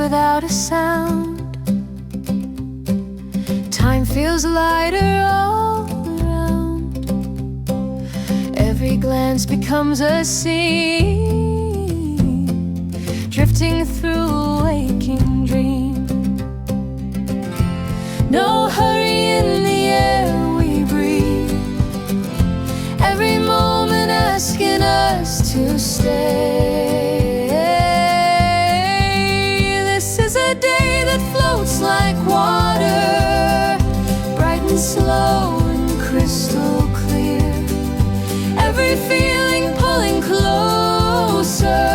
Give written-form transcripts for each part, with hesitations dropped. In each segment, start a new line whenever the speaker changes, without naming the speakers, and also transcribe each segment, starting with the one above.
without a sound. Time feels lighter all around. Every glance becomes a scene, drifting through a waking dream. No hurry in the air we breathe, every moment asking us to stay. This is a day that floats like water, bright and slow and crystal clear. Every feeling pulling closer,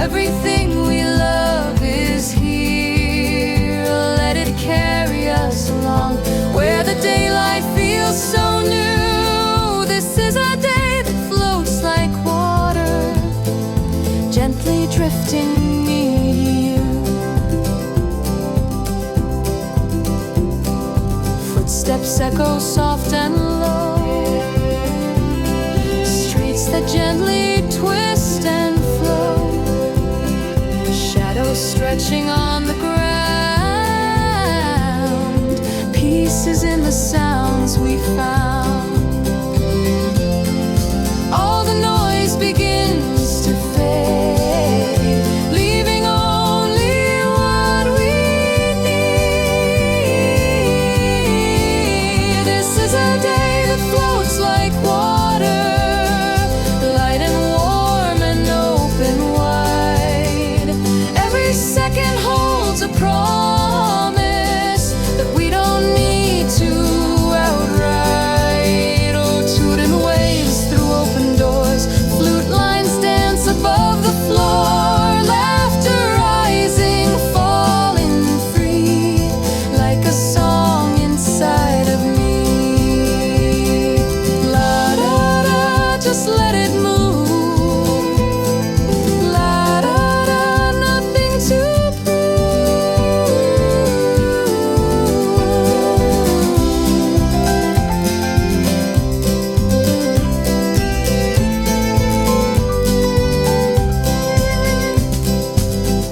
everything we love is here. Let it carry us along where the daylight feels so new. This is a day that floats like water, gently drifting near you. Footsteps echo soft and low, streets that gently twist and flow, shadows stretching on the ground. Peace is in the sounds we found. All the noise begins to fade, leaving only what we need. This is a day that floats like water, light and warm and open wide. Every second holds a promise that we don't need to outright. Oh, tooting waves through open doors, flute lines dance above the floor, laughter rising, falling free, like a song inside of me. La da da, just let it move. La da da, nothing to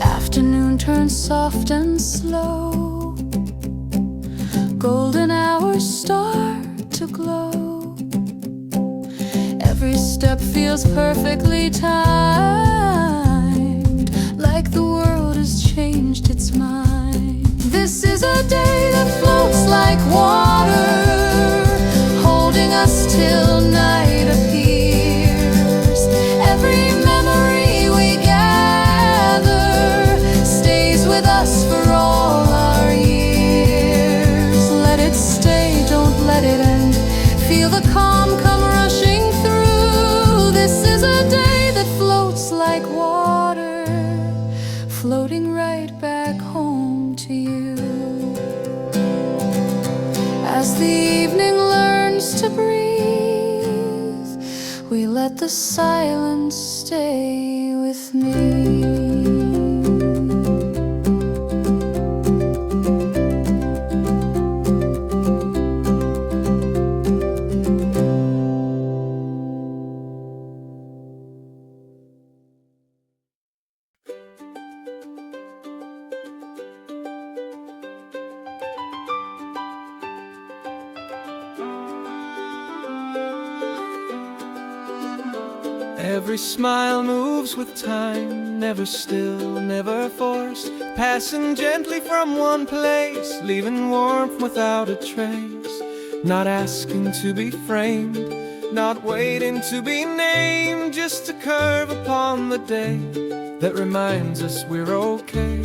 Afternoon turns soft and slow, golden hours start to glow. Every step feels perfectly timed, like the world has changed its mind. This is a day that floats like water, holding us till night appears. Every memory we gather stays with us for all our years. Let it stay, don't let it end. Feel the calm come rushing through. This is a day that floats like water, floating right back home to you. As the evening learns to breathe, we let the silence stay with me.
Every smile moves with time, never still, never forced, passing gently from one place, leaving warmth without a trace. Not asking to be framed, not waiting to be named, just a curve upon the day that reminds us we're okay.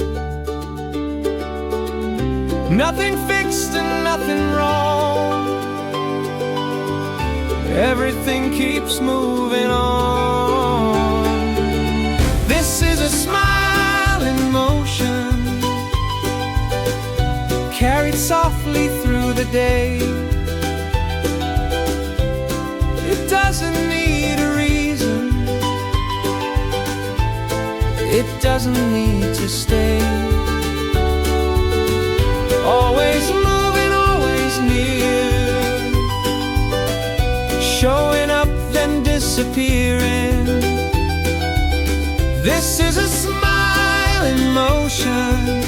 Nothing fixed and nothing wrong, everything keeps moving on. This is a smile in motion, carried softly through the day. It doesn't need a reason, it doesn't need to stay. Always moving, always near, showing up then disappearing. This is a smile in motion. motion,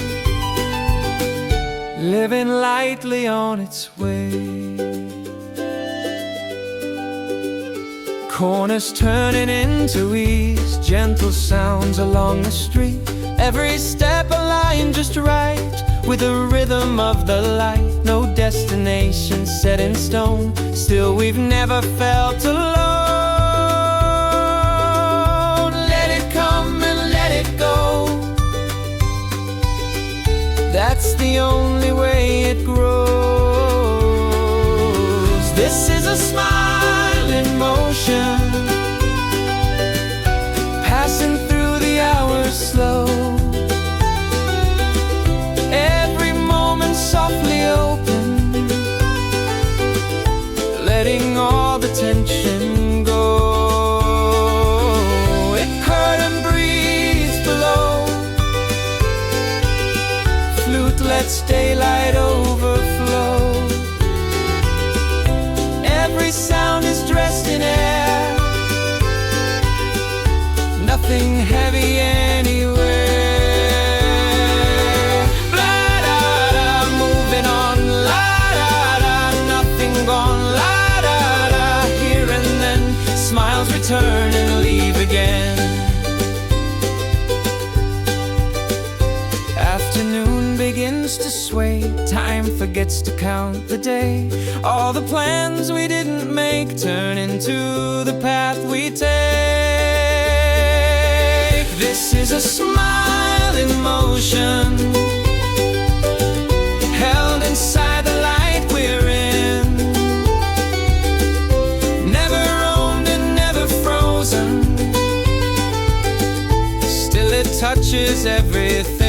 living lightly on its way. Corners turning into ease, gentle sounds along the street. Every step aligned just right with the rhythm of the light. No destination set in stone, still we've never felt alone. Let it come and let it go, that's the only way it grows. This is a smile in motion, passing through the hours slow. Every moment softly open, letting all the tension go. It hurt and breathes below, flute lets daylight overflow. Every sound is dressed in air, nothing heavy anywhere. La da da, moving on. La da da, nothing gone. La da da, here and then, smiles return and leave again. Afternoon begins to sway, time forgets to count the day. All the plans we didn't make turn into the path we take. This is a smile in motion, held inside the light we're in. Never owned and never frozen, still it touches everything.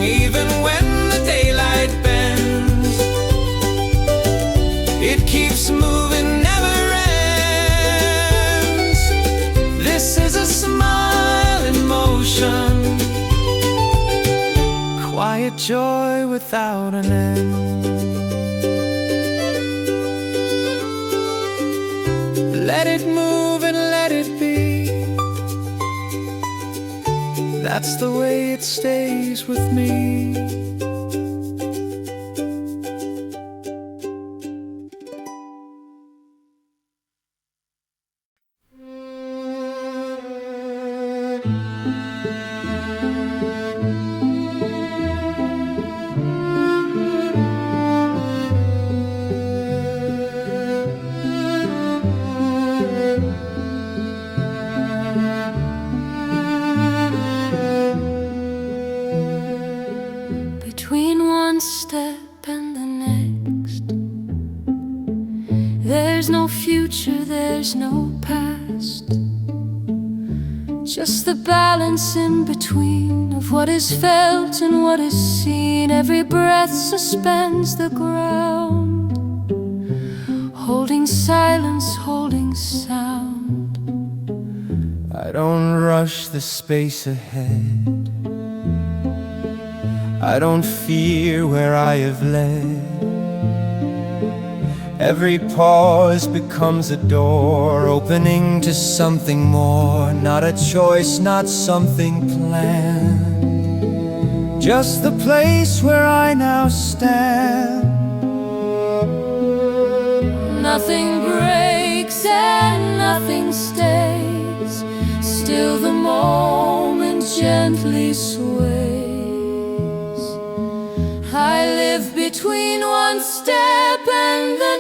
Even when the daylight bends, it keeps moving, never ends. This is a smile in motion, quiet joy without an end. Let it move and let it be, that's the way it stays with me.
Between one step and the next, there's no future, there's no past, just the balance in between of what is felt and what is seen. Every breath suspends the ground, holding silence, holding sound.
I don't rush the space ahead, I don't fear where I have led. Every pause becomes a door, opening to something more. Not a choice, not something planned, just the place where I now stand.
Nothing breaks and nothing stays, still the moment gently sways. I live between one step and the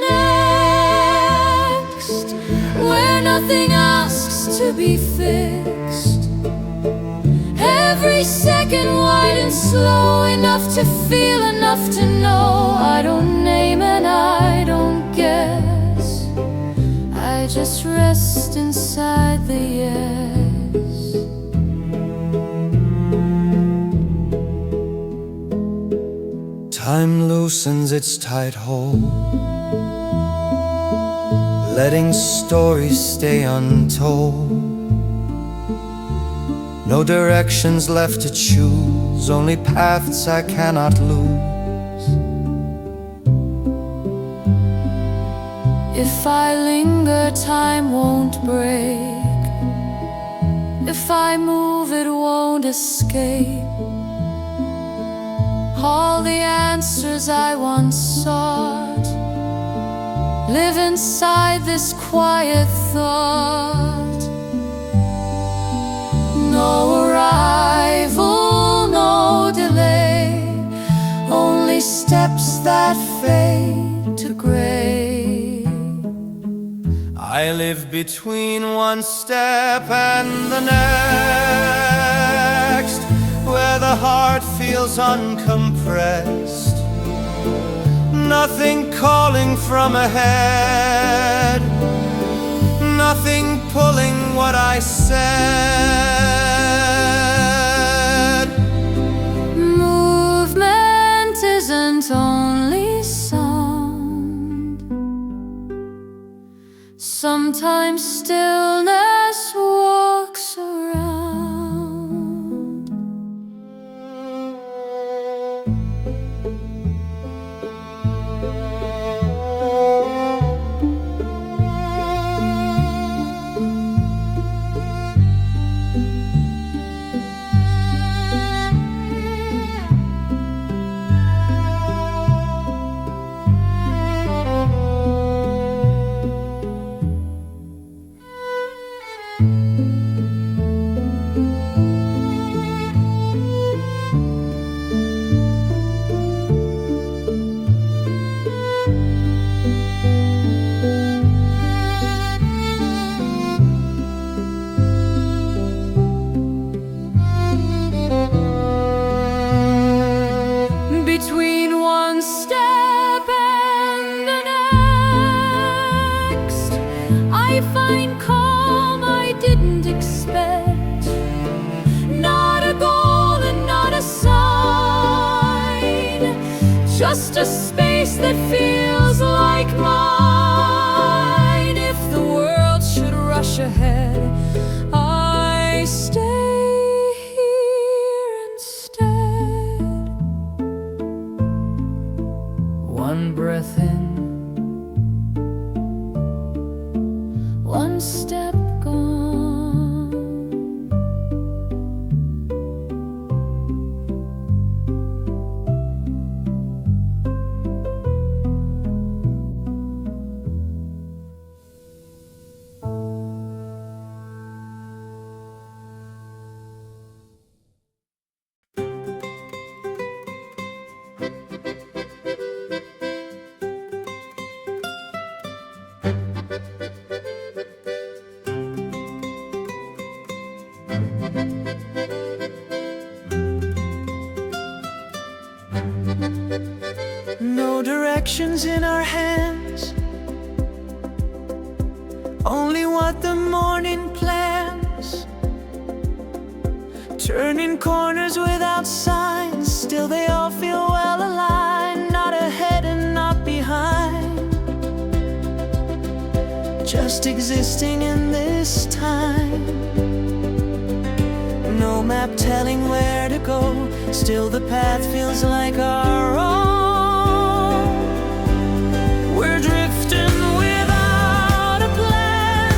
next, where nothing asks to be fixed. Every second wide and slow, enough to feel, enough to know. I don't name and I don't guess, I just rest inside the yes.
Time loosens its tight hold, letting stories stay untold. No directions left to choose, only paths I cannot lose.
If I linger, time won't break. If I move, it won't escape all the answers I once sought. Live inside this quiet thought. No arrival, no delay, only steps that fade to gray.
I live between one step and the next, where the heart feels uncompressed. Nothing calling from ahead, nothing pulling what I said.
Movement isn't only sound. Sometimes stillness walks around. Between one step and the next, I find calm I didn't expect. Not a goal and not a sign, just a space that feels like mine. If the world should rush ahead, I stay here instead. One breath in, one step gone.
No directions in our hands, only what the morning plans. Turning corners without signs, still they all feel well aligned. Not ahead and not behind, just existing in this time. No map telling where to go, still the path feels like our own. We're drifting without a plan,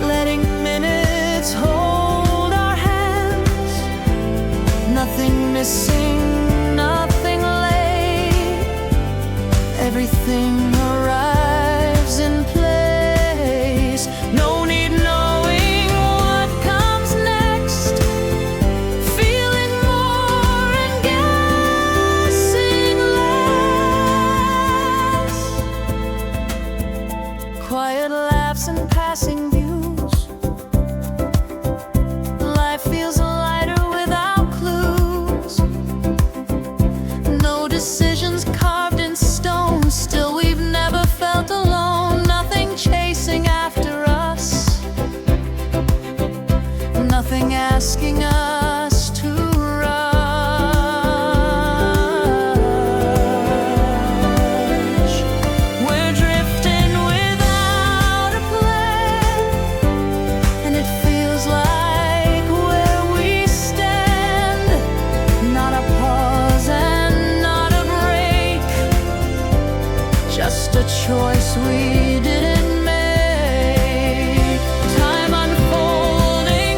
letting minutes hold our hands. Nothing missing, nothing late, everything arrives in place. No need knowing what comes next, feeling more and guessing less. Quiet laughs and passing views, life feels lighter without clues. No decisions carved in stone, still we've never felt alone. Nothing chasing after us, nothing asking us to rush. We're drifting without a plan, and it feels like where we stand. Not a pause and not a break, just a choice we didn't make. Time unfolding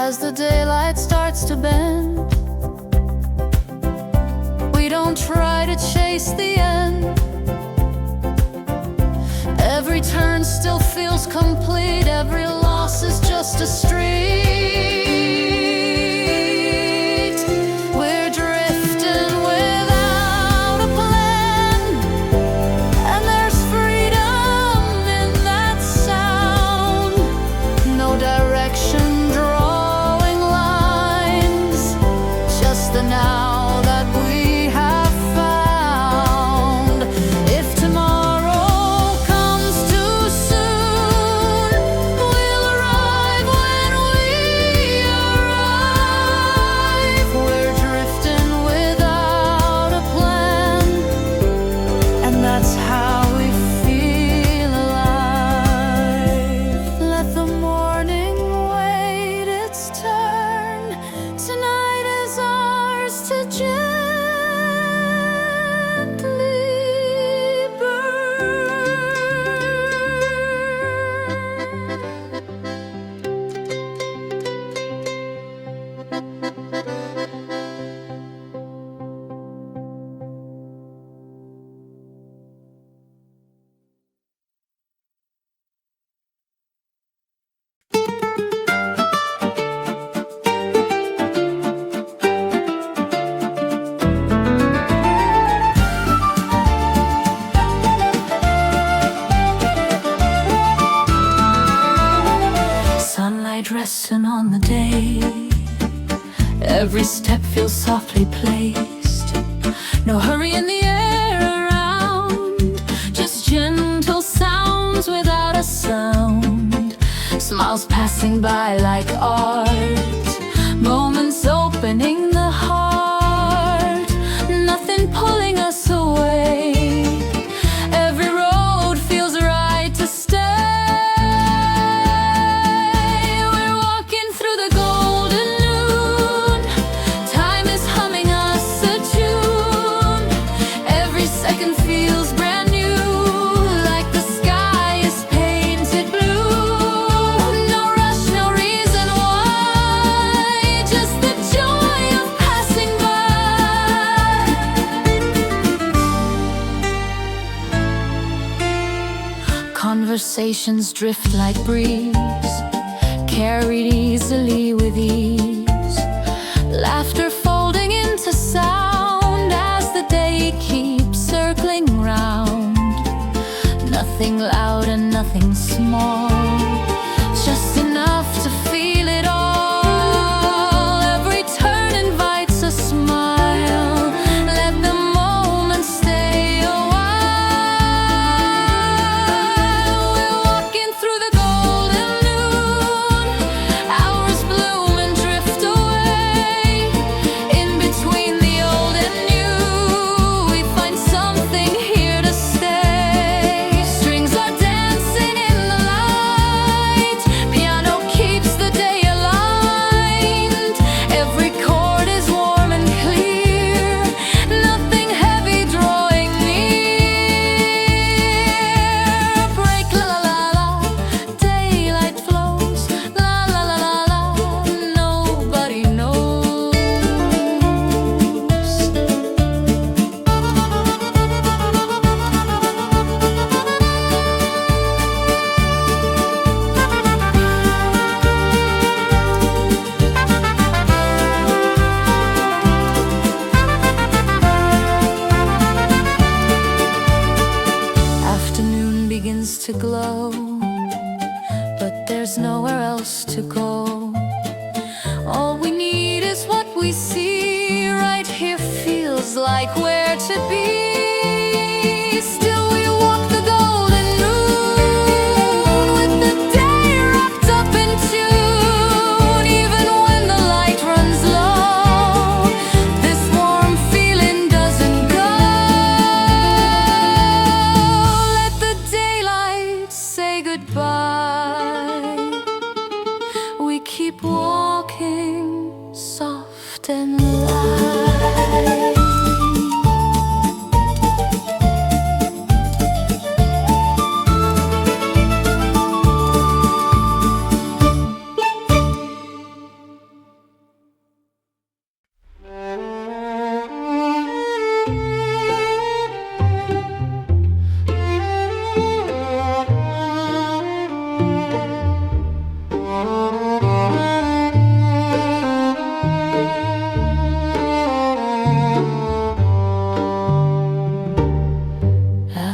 as the daylight starts to bend. We don't try to chase the end. Every turn still feels complete. Every loss is just a street. We're drifting without a plan, and there's freedom in that sound. No direction, drawing lines, just the now that we have found. If tomorrow comes too soon, we'll arrive when we arrive. We're drifting without a plan, and that's how we feel alive. Let the morning wait its turn. Tonight is ours to gently burn. Sunlight resting on the day. Every step feels softly placed. No hurry in the air around, just gentle sounds without a sound. Smiles passing by like art, moments opening the heart. Nothing pulling us away. Every road feels right to stay. We're walking through the golden noon. Time is humming us a tune. Every second feels brand new, like the sky is painted blue. No rush, no reason why, just the joy of passing by. Conversations drift like breeze, carried easily with ease. Laughter folding into sound as the day keeps circling round. Nothing loud and nothing small, just enough to feel it all. Every turn invites a smile. Let the moment stay a while. We're walking through the golden noon. Hours bloom and drift away. In between the old and new, we find something here to stay. Strings are dancing in the light. Piano keeps the day aligned. Every chord is warm and clear. Nothing heavy drawing near. Break la la la la. Daylight flows. La la la la la. Nobody knows. Afternoon begins to glow, but there's nowhere else to go. All we need is what we see. Right here feels like where to be. Still we walk the golden moon, with the day wrapped up in tune. Even when the light runs low, this warm feeling doesn't go. Let the daylight say goodbye. We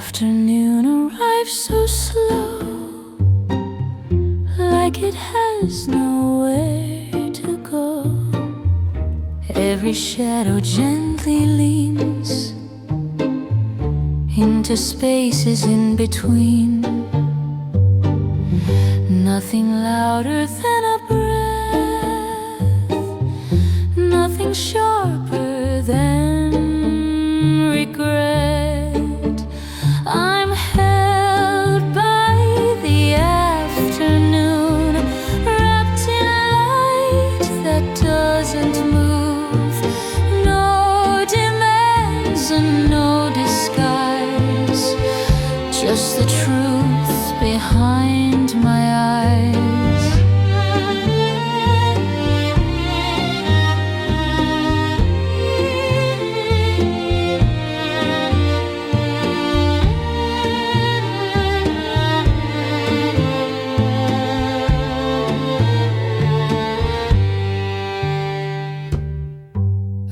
afternoon arrives so slow, like it has nowhere to go. Every shadow gently leans into spaces in between. Nothing louder than a breath, nothing sharper than regret. I'm held by the afternoon, wrapped in light that doesn't move. No demands and no disguise, just the truth behind my eyes.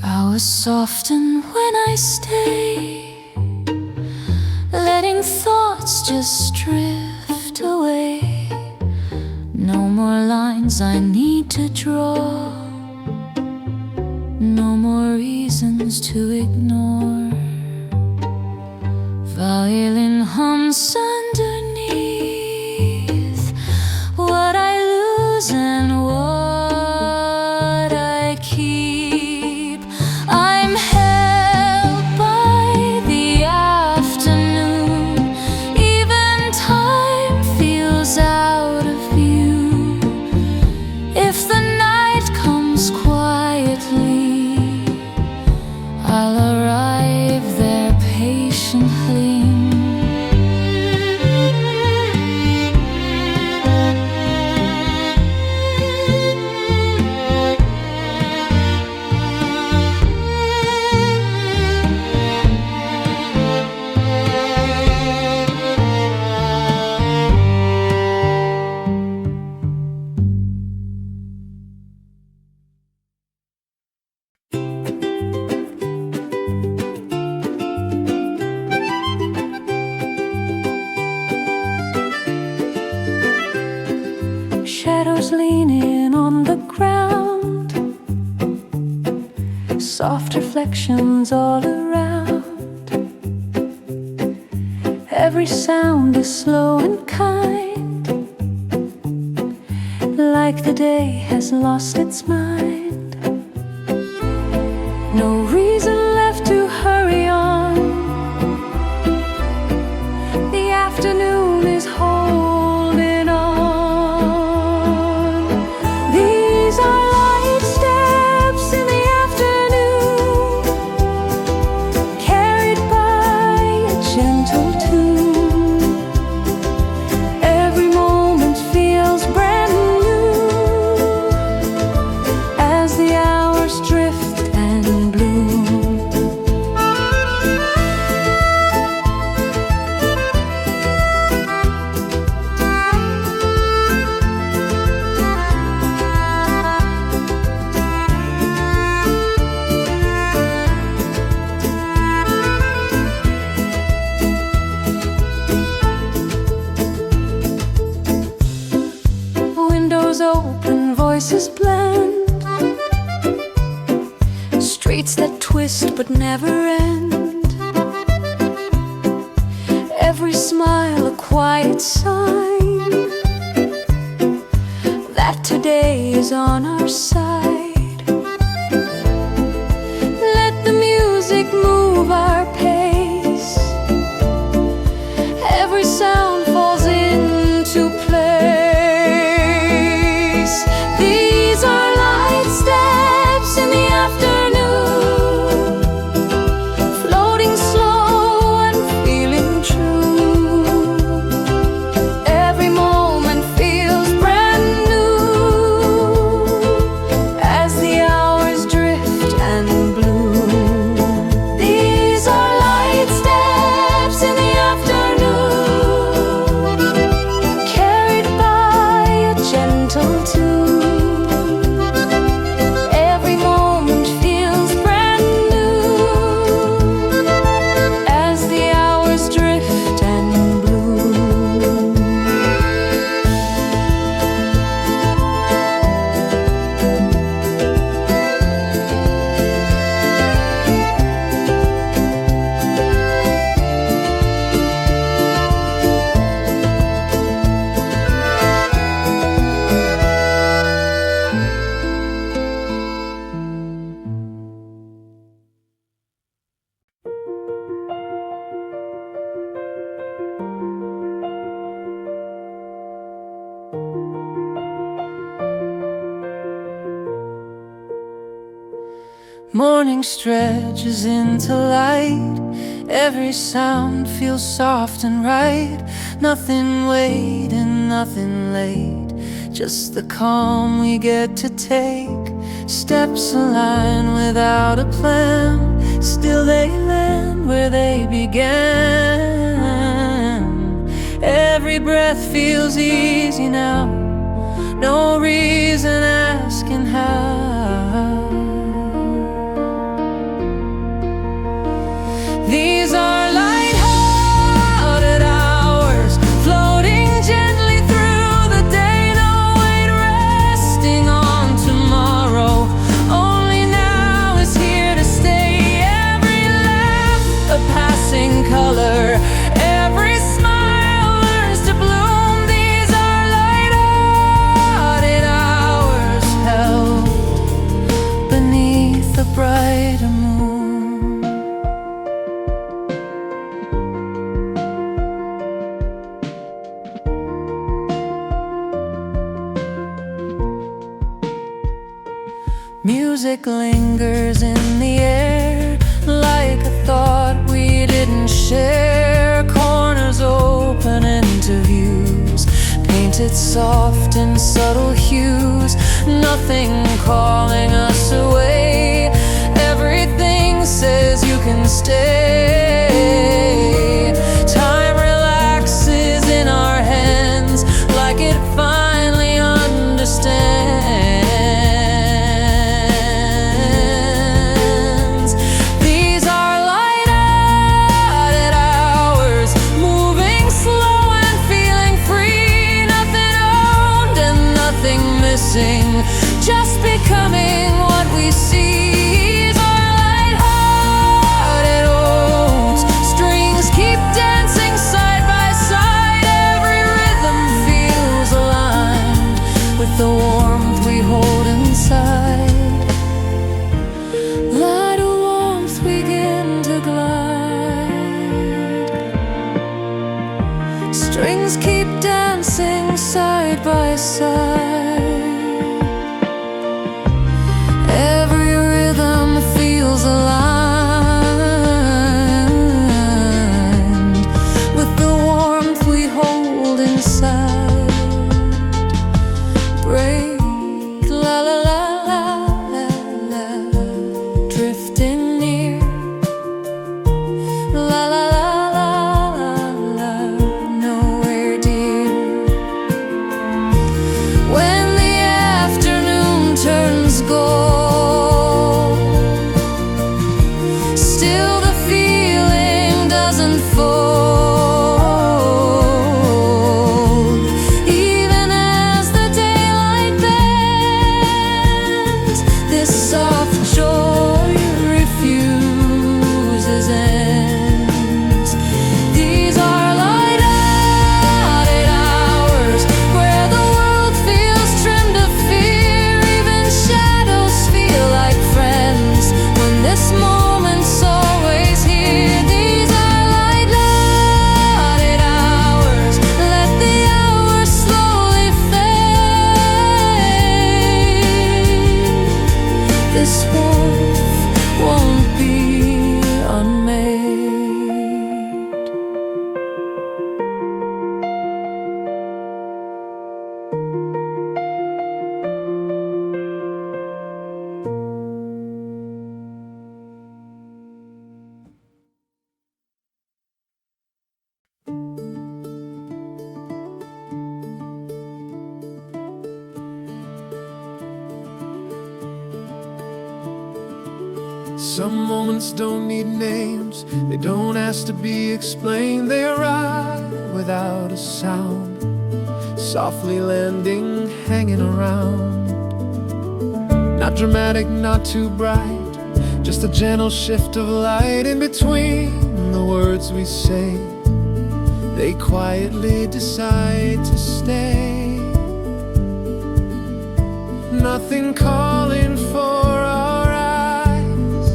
Hours soften when I stay, letting thoughts just drift away. No more lines I need to draw, no more reasons to ignore. Violin hums underneath what I lose and what I keep. I'm held by the afternoon, even time feels out of view. If the night comes quietly, I'll arrive there patiently. Shadows leaning on the ground, soft reflections all around. Every sound is slow and kind, like the day has lost its mind. No reason left to hurry on. The afternoon is holding on. These are light steps in the afternoon, carried by a gentle tune. Every moment feels brand new as the hours drift and bloom. Windows open, voices blend, streets that twist but never end. Every smile a quiet sign that today is on our side. Let the music move our pace. Every sound falls into place. These are light steps in the afternoon, floating slow and feeling true. Every moment feels brand new Morning stretches into light. Every sound feels soft and right. Nothing waiting, nothing late. Just the calm we get to take. Steps align without a plan. Still they land where they began. Every breath feels easy now. No reason asking how. These are lighthearted hours, floating gently through the day. No weight resting on tomorrow. Only now is here to stay. Every laugh a passing color. Every smile learns to bloom. These are lighthearted hours, held beneath a brighter moon. Music lingers in the air, like a thought we didn't share. Corners open into views, painted soft in subtle hues. Nothing calling us away. Everything says you can stay. Time relaxes in our hands, like it finally understands. Just becoming what we see. These are lighthearted odes. Strings keep dancing side by side. Every rhythm feels aligned with the warmth we hold inside. Light of warmth begin to glide. Strings keep dancing side by side. Aligned with the warmth we hold inside. Break, la la la la la la, drifting near. La la la la la la, nowhere dear. When the afternoon turns gold,
Some moments don't need names, they don't ask to be explained. They arrive without a sound, softly landing, hanging around. Not dramatic, not too bright, just a gentle shift of light. In between the words we say, they quietly decide to stay. Nothing calling for our eyes,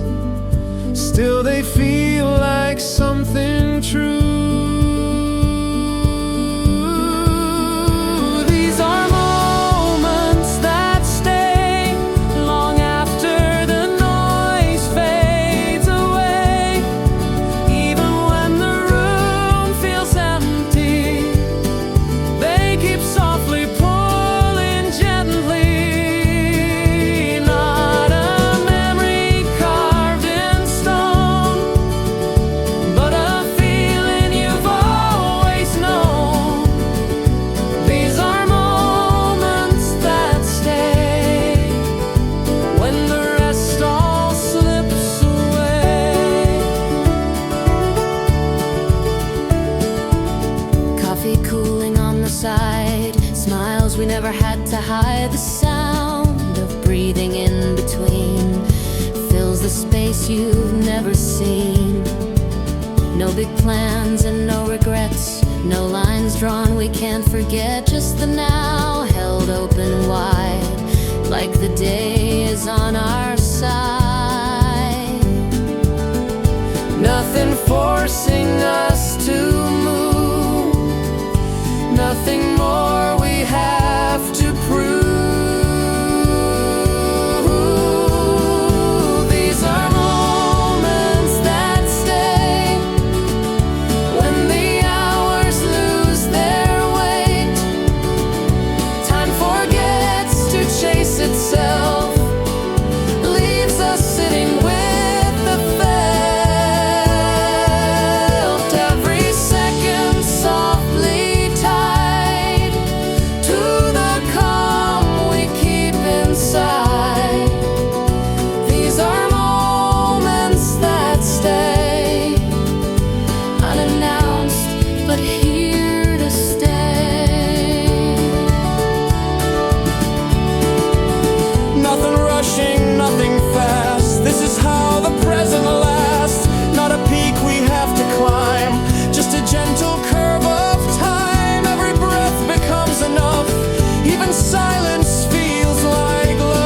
still they feel like something true. These are moments that stay long after the noise
we never had to hide. The sound of breathing in between fills the space you've never seen. No big plans and no regrets, no lines drawn we can't forget. Just the now held open wide, like the day is on our side. Nothing forcing us to move, nothing more we have to prove. These are moments that stay when the hours lose their weight. Time forgets to chase itself, leaves us sitting with the felt. Every second softly tied to the calm we keep inside. These are moments that stay, unannounced but here to stay.
Nothing rushing, nothing fast. This is how the present lasts. Not a peak we have to climb, just a gentle curve of time. Every breath becomes enough, even silence feels like love.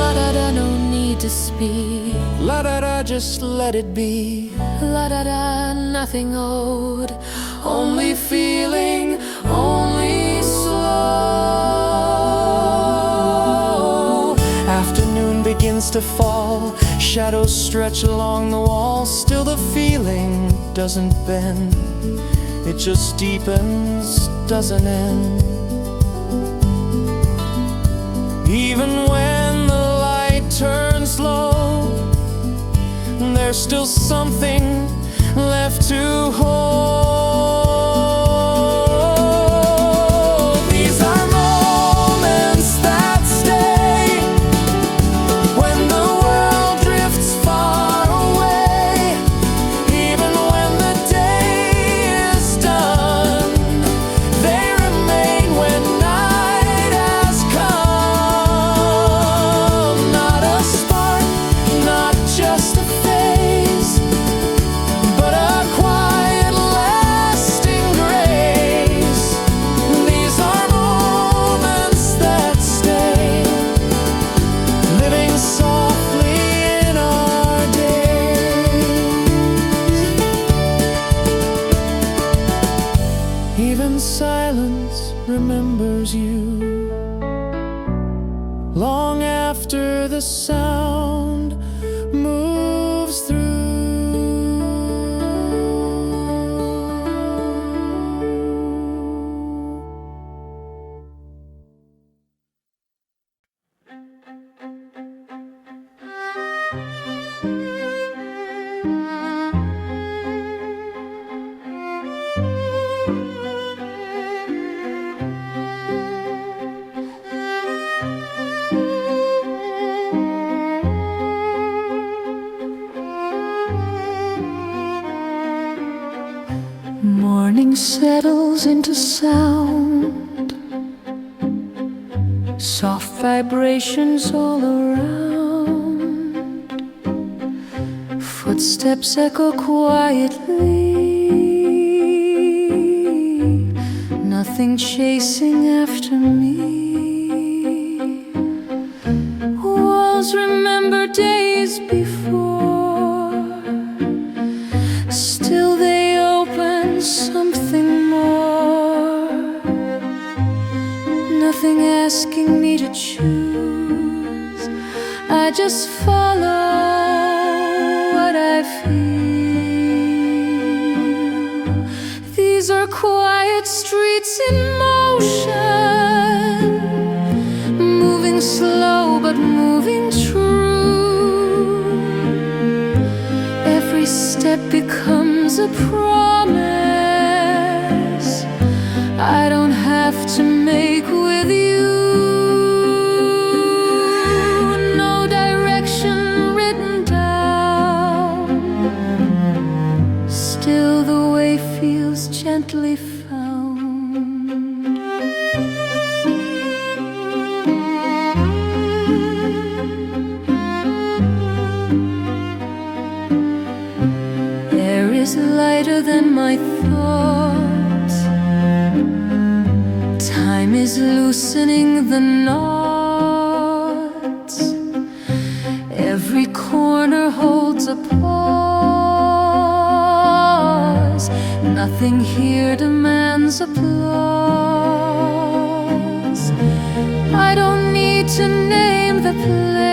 La da da, no need to speak.
La da da, just let it be.
La da da, nothing owed, only feeling, only slow.
Afternoon begins to fall, shadows stretch along the wall. Still the feeling doesn't bend, it just deepens, doesn't end. Even when the light turns low, there's still something left to hold. These are moments that stay when the world drifts far away. Even when the day is done, they remain when night has come. Not a spark, not just a phase, but a quiet, lasting grace. These are moments that stay, living softly in our days. Even silence remembers you long after the sound moves through.
Morning settles into sound, soft vibrations all around. Footsteps echo quietly, nothing chasing after me. Walls remember days before, still they open something more. Nothing asking me to choose, I just follow what I feel. These are quiet streets in motion, moving slow but moving true. Every step becomes a promise I don't have to make with you. No direction written down, still the way feels gently found. Air is lighter than my thoughts. Time is loosening the knots. Every corner holds a pause. Nothing here demands applause. I don't need to name the place.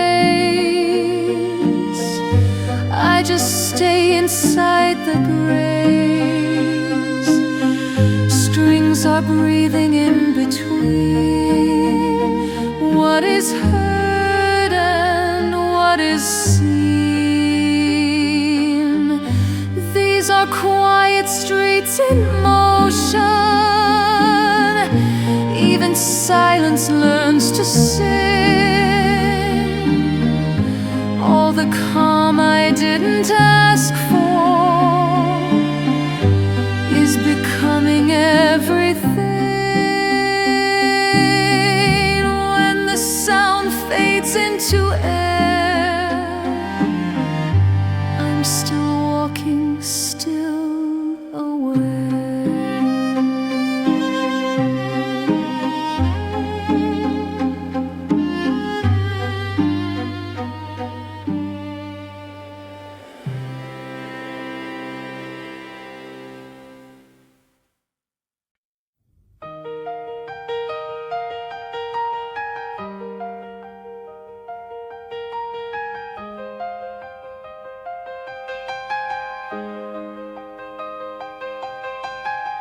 I just stay inside the grace. Strings are breathing in between what is heard and what is seen. These are quiet streets in motion. Even silence learns to sing. All the calm I didn't ask for is becoming everything. When the sound fades into air, I'm still walking, still aware.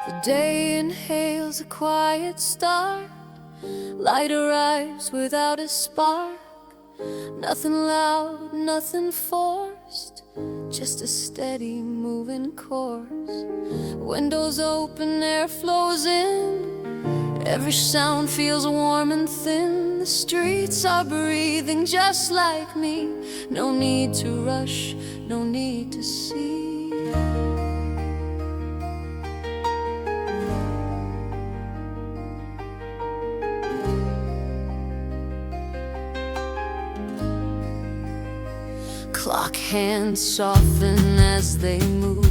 The day inhales a quiet start. Light arrives without a spark. Nothing loud, nothing forced, just a steady moving course. Windows open, air flows in. Every sound feels warm and thin. The streets are breathing just like me. No need to rush, no need to see. Clock hands soften as they move,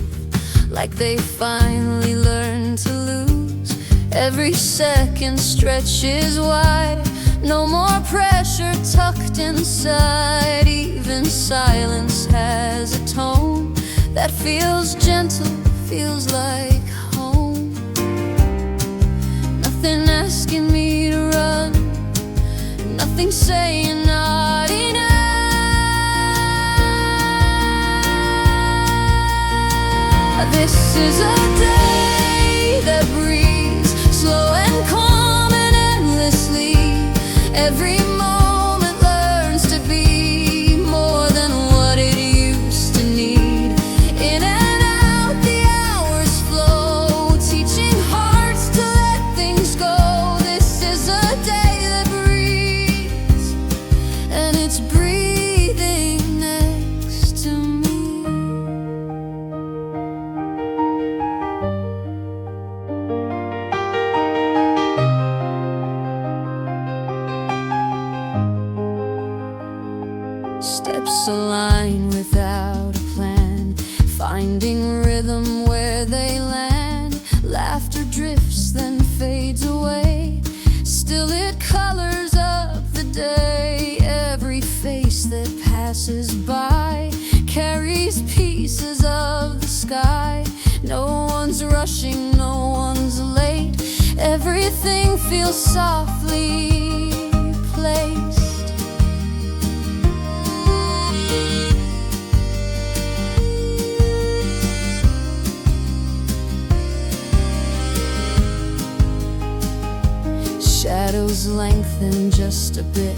like they finally learn to lose. Every second stretches wide, no more pressure tucked inside. Even silence has a tone that feels gentle, feels like home. Nothing asking me to run, nothing saying not enough. This is a day that breathes slow and calm and endlessly. Every moment learns to be more than what it used to need. In and out the hours flow, teaching hearts to let things go. This is a day that breathes, and it's breathing next to me. Steps align without a plan, finding rhythm where they land. Laughter drifts then fades away, still it colors up the day. Every face that passes by carries pieces of the sky. No one's rushing, no one's late. Everything feels softly placed. Shadows lengthen just a bit,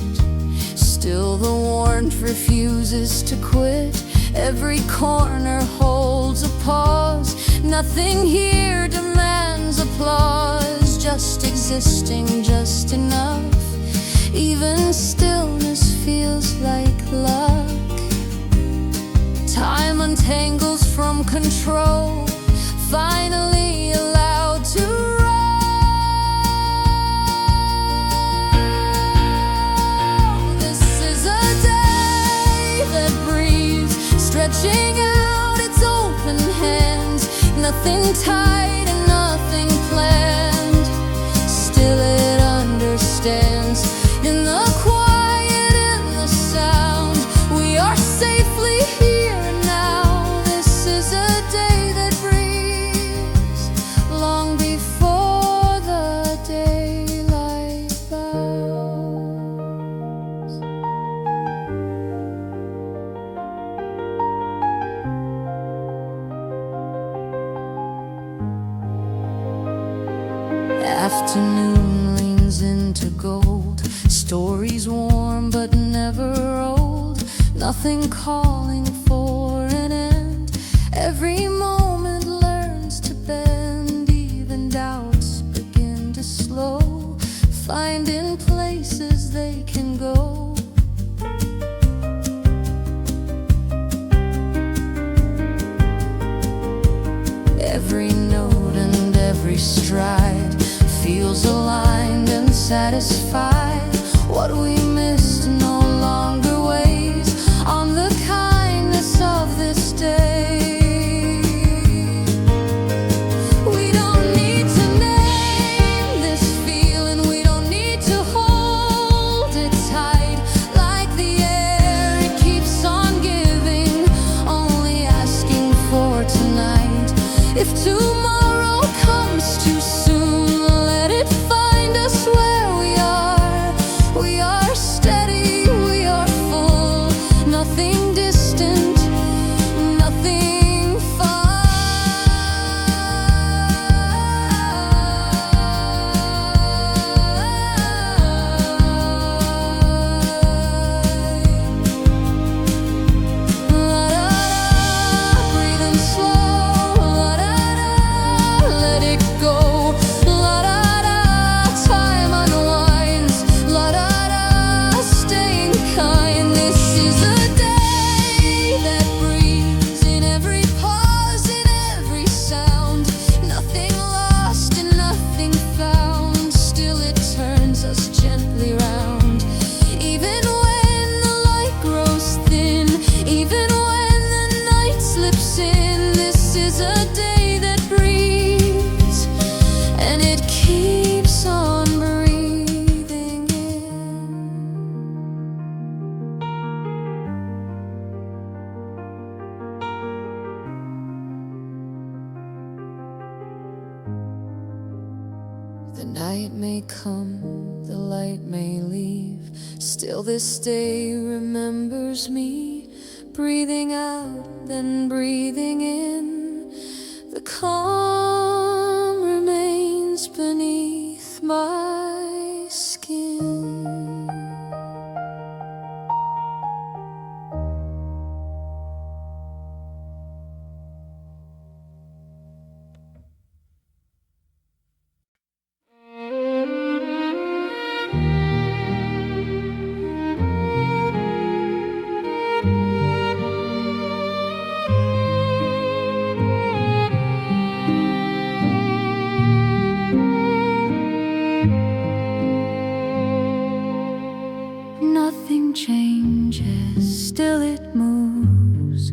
still the warmth refuses to quit. Every corner holds a pause. Nothing here demands applause, just existing, just enough. Even stillness feels like luck. Time untangles from control, finally allows afternoon leans into gold. Stories warm but never old. Nothing calling for an end. Every moment learns to bend. Even doubts begin to slow, finding places they can go. Every note and every stride feels aligned and satisfied. What we missed no longer weighs on the kindness of this day. We don't need to name this feeling, we don't need to hold it tight. Like the air, it keeps on giving, only asking for tonight. If tomorrow comes too soon, let it find us where we are. We are steady, we are full, nothing distant, nothing far. La-da-da, breathing slow, la-da-da, let it go. La-da-da, time unwinds, la-da-da, staying kind. This is a day that breathes in every pause, in every sound. Nothing lost and nothing found. Still it turns us gently round. Even when the light grows thin, even when the night slips in, this is a day that breathes and it keeps on breathing in. The night may come, the light may leave, still this day remembers me. Breathing out, then breathing in, the calm remains beneath my skin. Nothing changes, still it moves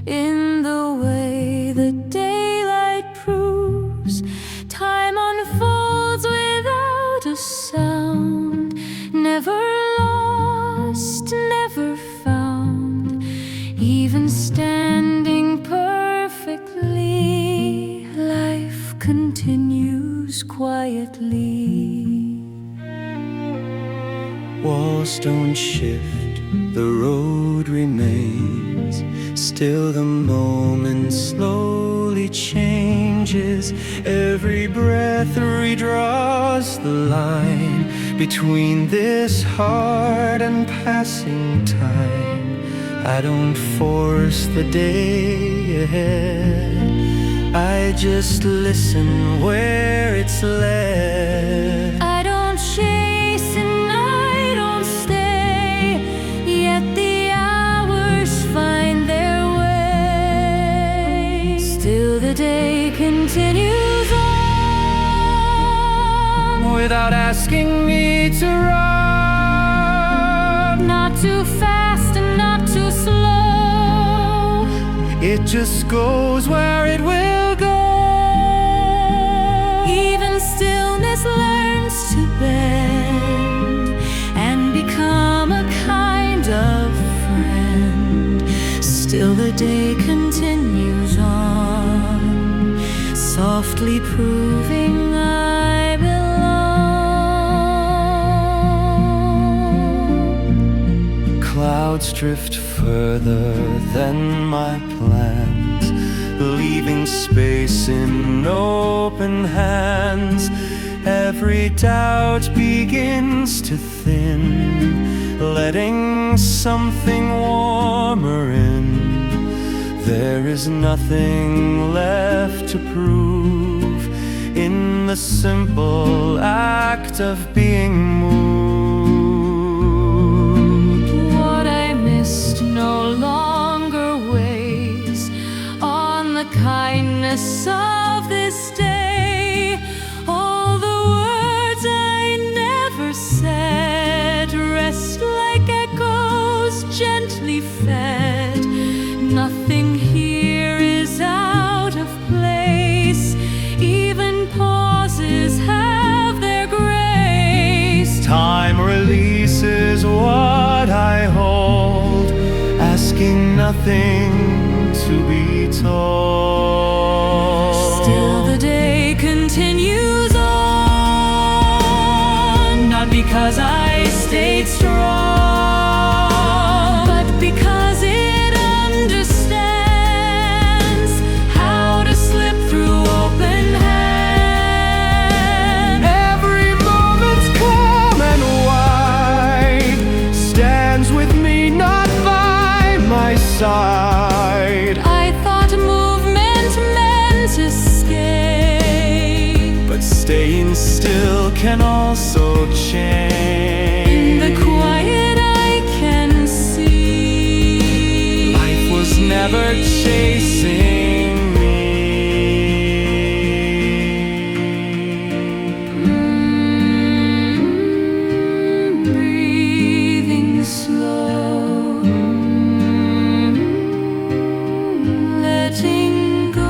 in the way the daylight proves. Time unfolds without a sound, never lost, never found. Even standing perfectly, life continues quietly.
Walls don't shift, the road remains. Still the moment slowly changes. Every breath redraws the line between this heart and passing time. I don't force the day ahead, I just listen where it's led.
I don't chase and I don't stay, yet the hours find their way. Still the day continues on,
Without asking me to run,
not too fast and not too slow.
it just goes where it will go.
Even stillness learns to bend and become a kind of friend. Still the day continues on, softly proving I belong.
Clouds drift further than my plans, leaving space in open hands. Every doubt begins to thin, letting something warmer in. There is nothing left to prove in the simple act of being moved.
What I missed no longer weighs on the kindness of this day. All the words I never said rest like echoes gently fed. Nothing here is out of place. Even pauses have their grace.
Time releases what I hold, asking nothing to be told.
Still the day continues on, not because I stayed strong, but because it understands how to slip through open hands.
Every moment's calm and wide stands with me, not by my side.
I thought movement meant escape,
But staying still can also change.
in the quiet I can see
Life was never chasing me.
Breathing slow, letting go.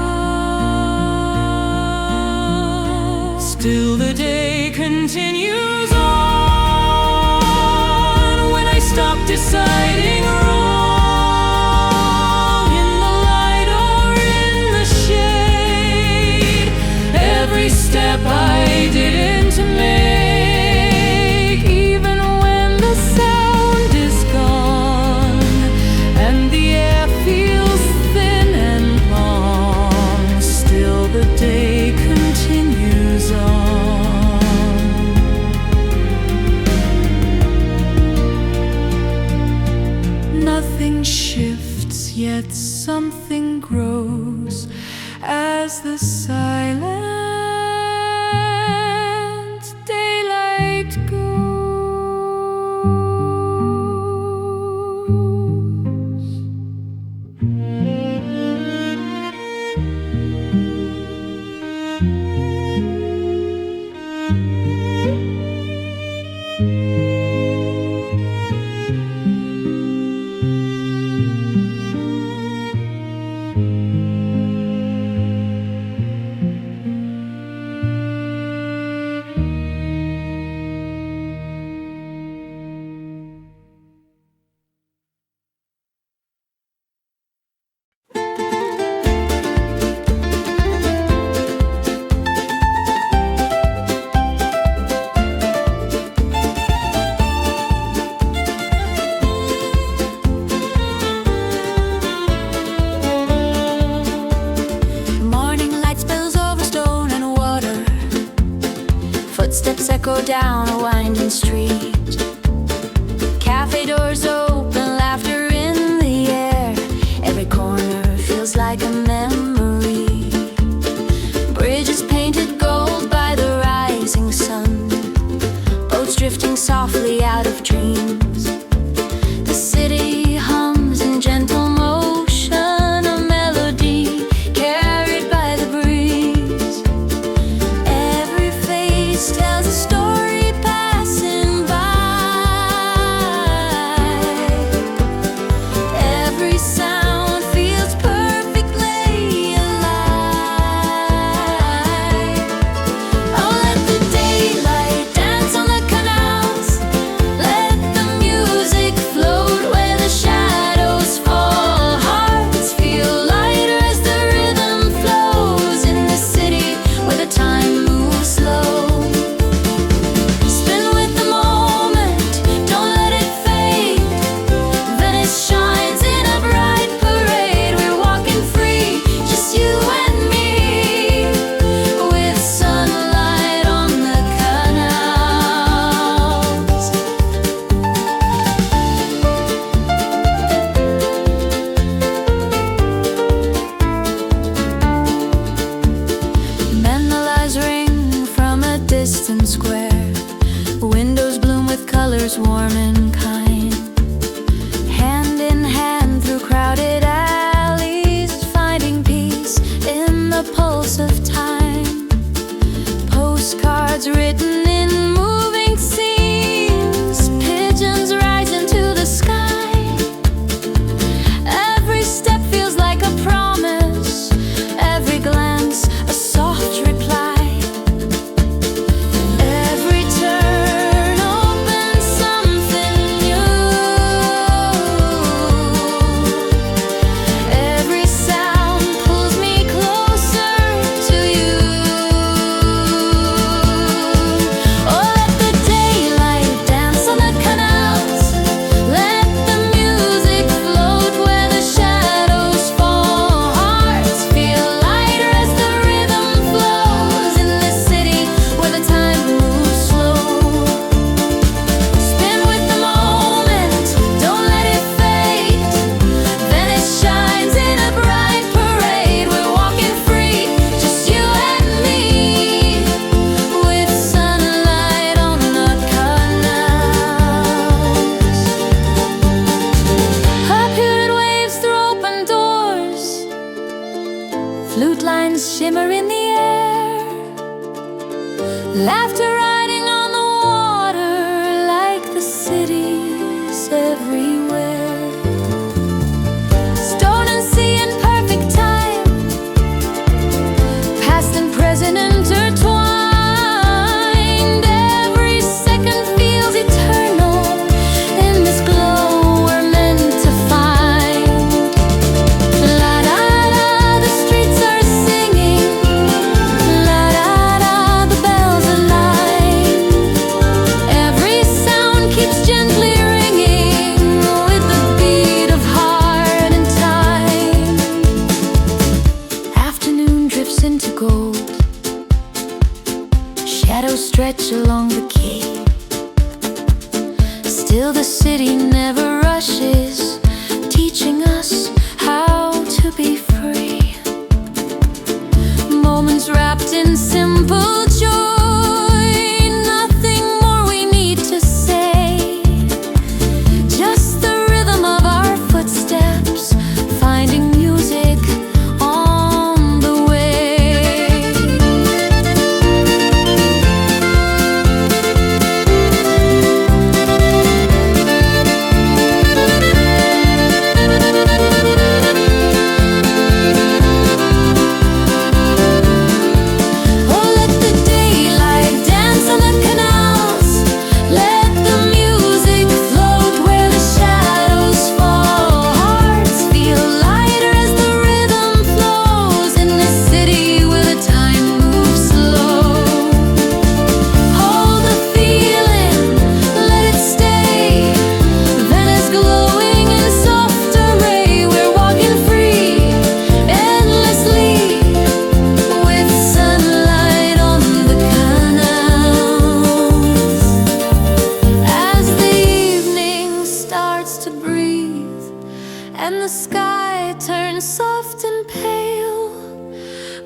Still the day continues on when I stop deciding wrong in the light or in the shade. Every step I didn't make, even when the sound is gone and the air feels thin and long. Still the day continues on. Nothing shifts, yet something grows as the silent daylight goes. Morning light spills over stone and water. Footsteps echo down a winding street. Cafe doors open, laughter in the air. Every corner feels like a memory. Bridges painted gold by the rising sun. Boats drifting softly out of dreams. The city hums in gentle motion, a melody carried by the breeze. Every face tells a story passing by. flute lines shimmer in the air, laughter riding on the water like the cities everywhere. Stone and sea in perfect time, past and present intertwined. Every second feels eternal in this glow we're meant to find. La da da, the streets are singing. La da da, the bells align. Every sound keeps gently ringing with the beat of heart and time. Afternoon drifts into gold, shadows stretch along the quay. Still the city never rushes, teaching us how to be free. Moments wrapped in simple joy, nothing more we need to say. Just the rhythm of our footsteps, finding music on the way. Oh, let the daylight dance on the canals. Let the music float where the shadows fall. Hearts feel lighter as the rhythm flows in this city where the time moves slow. Hold the feeling, let it stay. Venice glowing in soft array. We're walking free, endlessly, with sunlight on the canals. As the evening starts to breathe and the sky turns soft and pale,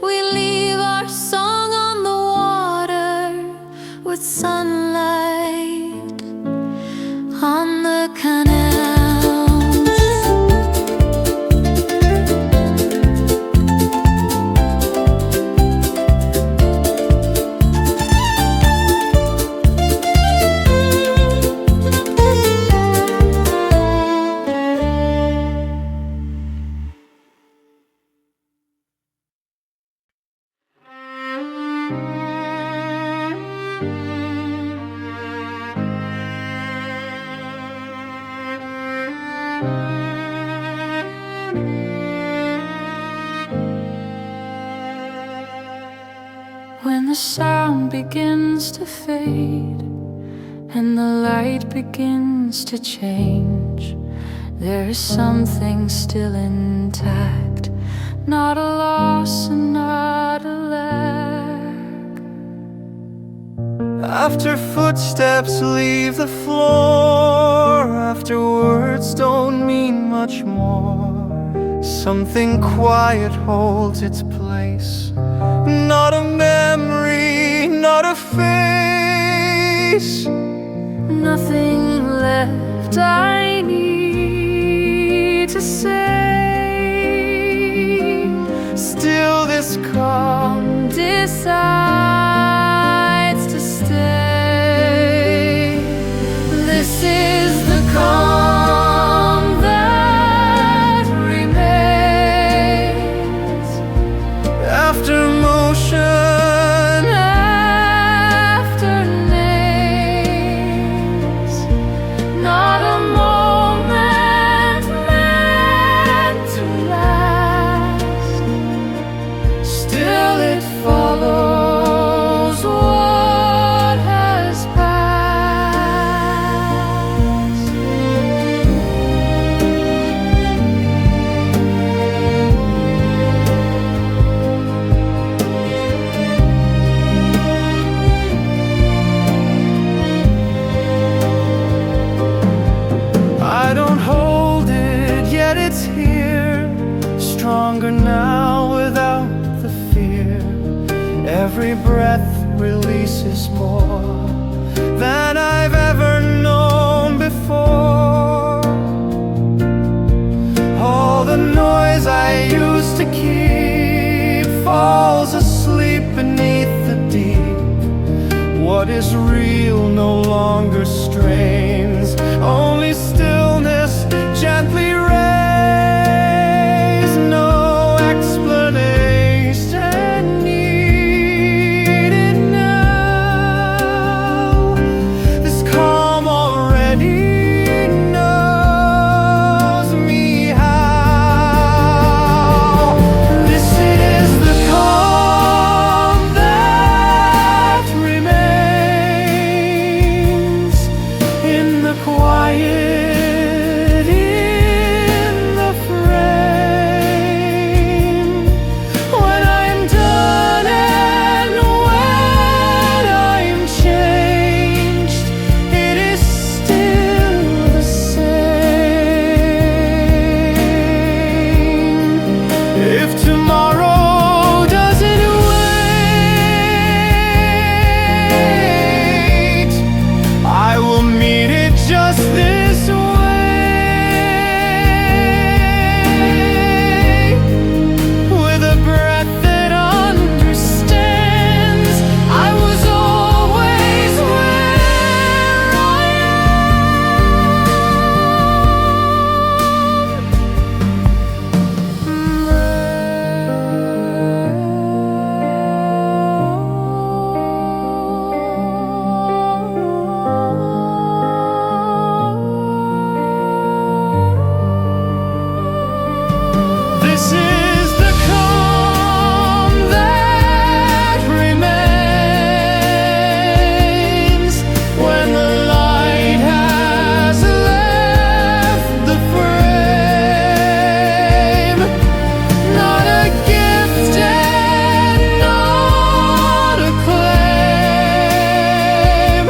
we leave our song on the water with sunlight on the canals. When the sound begins to fade and the light begins to change, there is something still intact, not a loss and not a lack.
After footsteps leave the floor, after words don't mean much more, something quiet holds its place. Not a memory, not a face.
Nothing left I need to say.
Still this calm
Decides to stay. This is the calm that remains
after motion,
after names. Not a moment meant to last. Still it follows what has passed.
I don't hold it, yet it's here, stronger now without the fear. Every breath releases more than I've ever known before. All the noise I used to keep falls asleep beneath the deep. What is real no longer strains, only stillness gently raised. No explanation needed now. This calm already knows me how. This is the calm that remains in the quiet, in the frame. When I'm done and when I'm changed, it is still the same. If tomorrow doesn't wait, I will meet it just this way. With a breath that understands I was always where I This is the calm that remains when the light has left the frame. Not a gift and not a claim,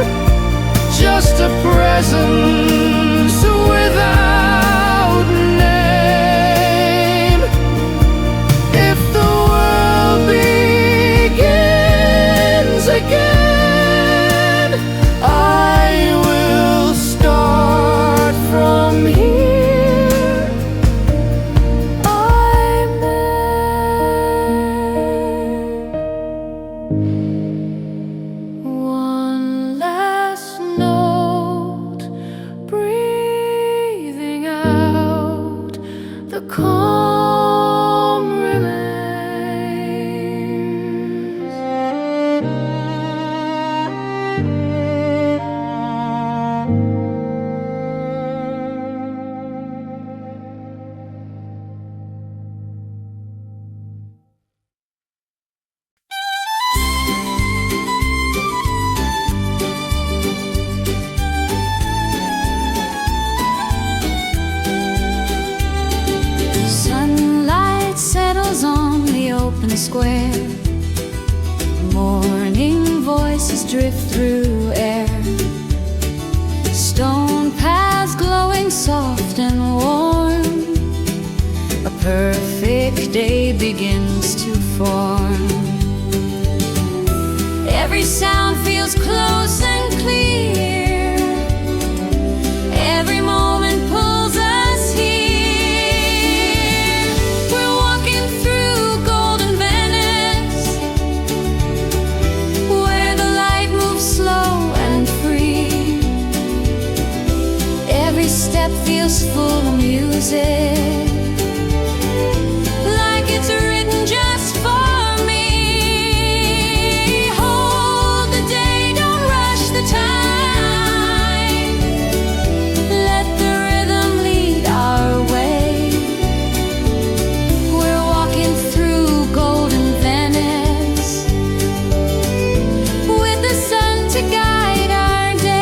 just a presence without name. If the world begins again, I will start from here. I'm one last note, breathing out, the calm remains. Sunlight settles on the open square. Morning voices drift through air. Stone paths glowing soft and warm. A perfect day begins to form. Every sound feels close and clear. Every moment pulls us here. We're walking through golden Venice, where the light moves slow and free. Every step feels full of music, like it's written just for me. Hold the day, don't rush the time. Let the rhythm lead our way. We're walking through golden Venice, with the sun to guide our day.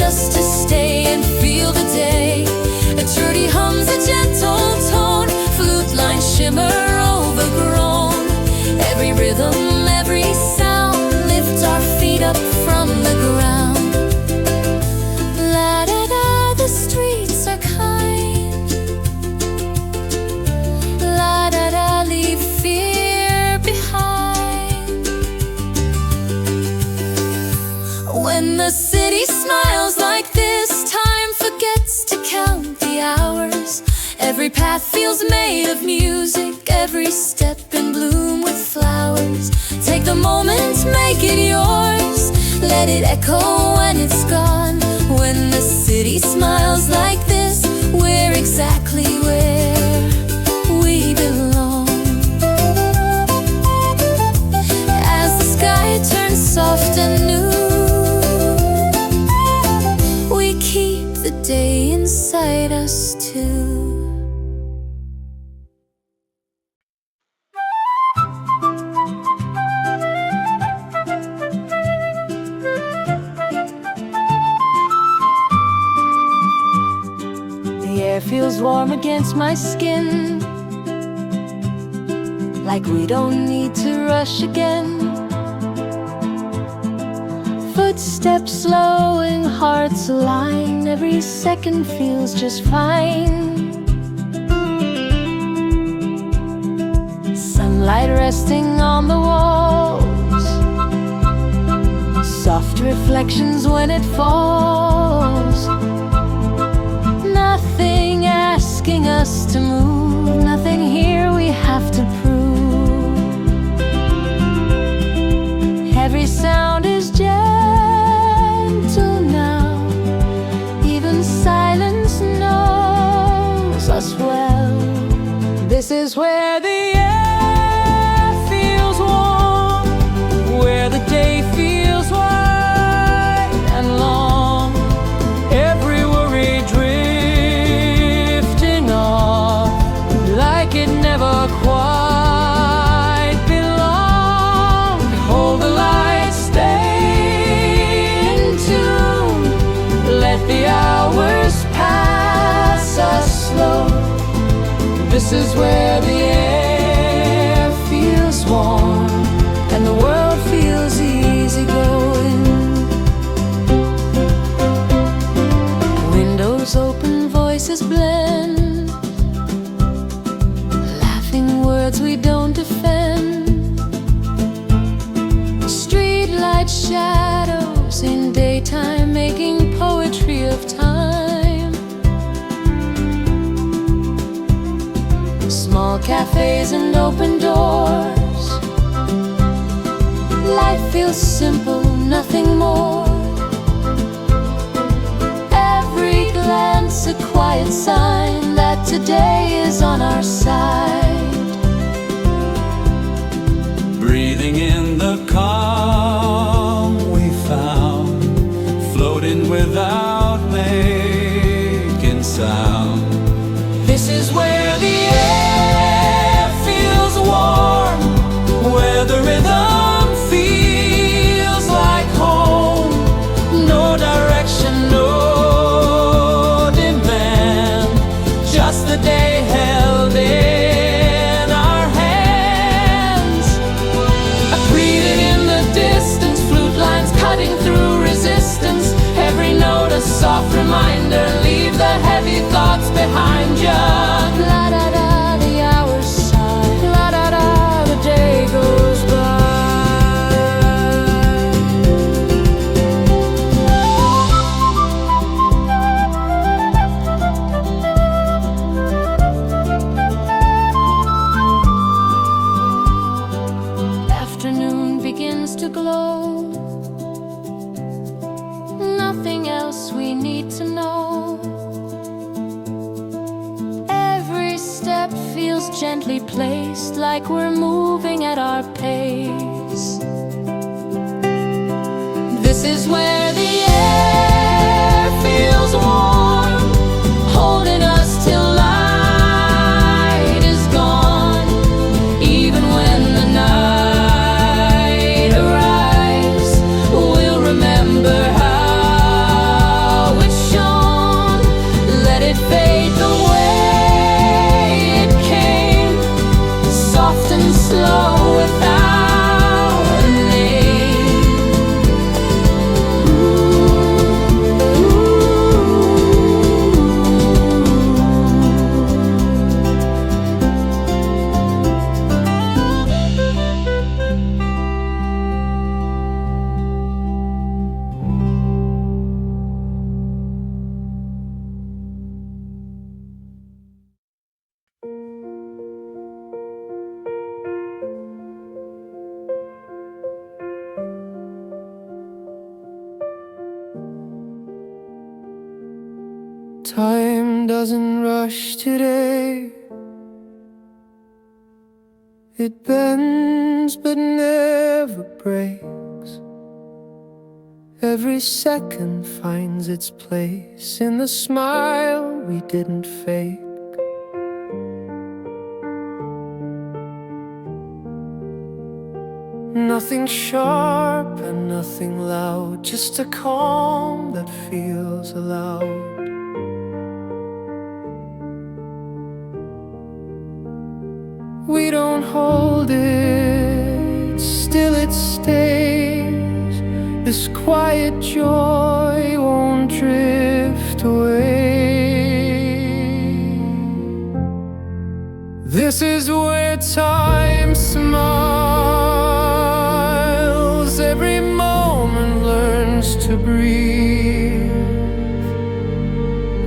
just to stay and feel the day. A dirty hums a gentle tone, flute lines shimmer overgrown. Every rhythm, every sound lifts our feet up from the ground. La da da, the streets are kind. La da da, leave fear behind. When the city smiles like this, time forgets to count the hours. Every path feels made of music, every step in bloom with flowers. Take the moment, make it yours, let it echo when it's gone. When the city smiles like this, we're exactly where we belong. As the sky turns soft and new, we keep the day inside us too. The air feels warm against my skin, like we don't need to rush again. Footsteps slowing, hearts align, every second feels just fine. Sunlight resting on the walls, soft reflections when it falls. Nothing asking us to move, nothing here we have to prove. Every sound is gentle now, even silence knows us well. This is where the air feels warm, where the day feels wide and long. Every worry drifting off, like it never quite belonged. Hold the light, stay in tune, let the hours pass us slow. This is where the air feels warm and the world feels easy going. Windows open, voices blend, laughing words we don't defend. Streetlight shadows in daytime, making poetry of time. Small cafes and open doors, life feels simple, nothing more. Every glance a quiet sign that today is on our side.
Breathing in the calm we found, floating without making sound. This is where the air feels warm, where the rhythm feels like home. No direction, no demand, just the day held in our hands. Breathing in the distance, flute lines cutting through resistance. Every note a soft reminder, leave the heavy thoughts behind you. La da da, the hours sigh. La da da, the day goes by. Afternoon begins to glow, nothing else we need to know. Every step feels gently placed, like we're moving at our pace. This is where the air feels warm, holding us till light is gone. Even when the night arrives, we'll remember how Time doesn't rush today. It bends but never breaks. Every second finds its place in the smile we didn't fake. Nothing sharp and nothing loud, just a calm that feels allowed. We don't hold it, still it stays. This quiet joy won't drift away. This is where time smiles. Every moment learns to breathe.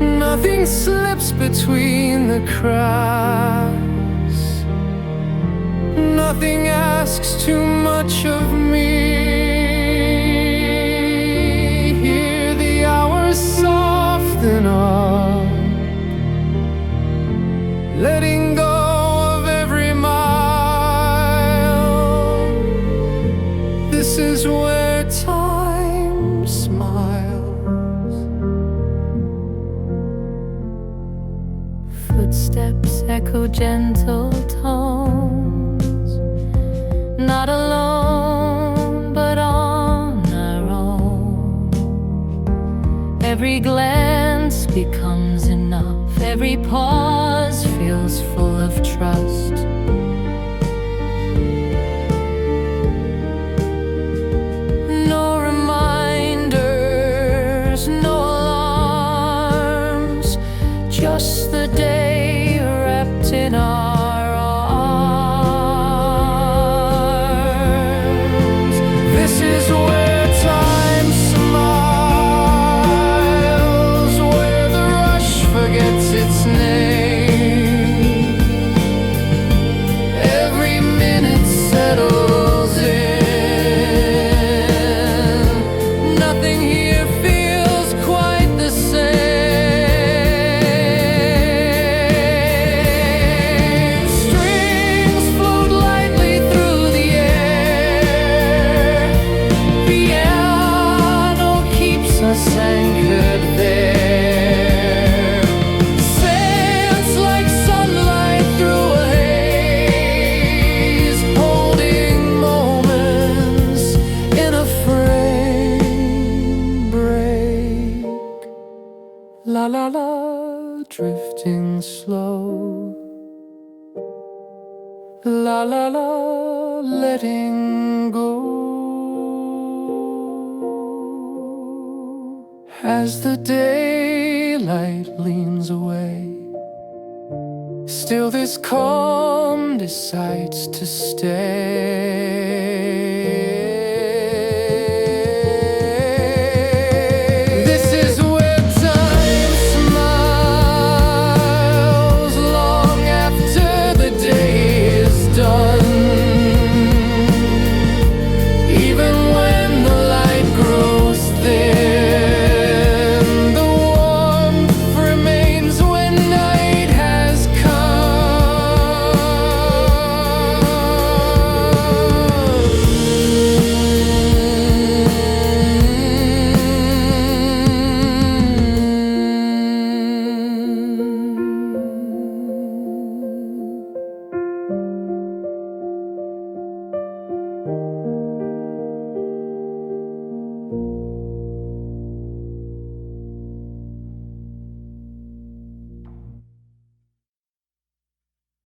Nothing slips between the cracks. Nothing asks too much of me. Hear the hours soften up, letting go of every mile. This is where time smiles. Footsteps echo gentle tones, not alone, but on our own. Every glance becomes enough. Every pause feels full of trust. No reminders, no alarms, just the day wrapped in our drifting slow. La la la, letting go. As the daylight leans away, still this calm decides to stay.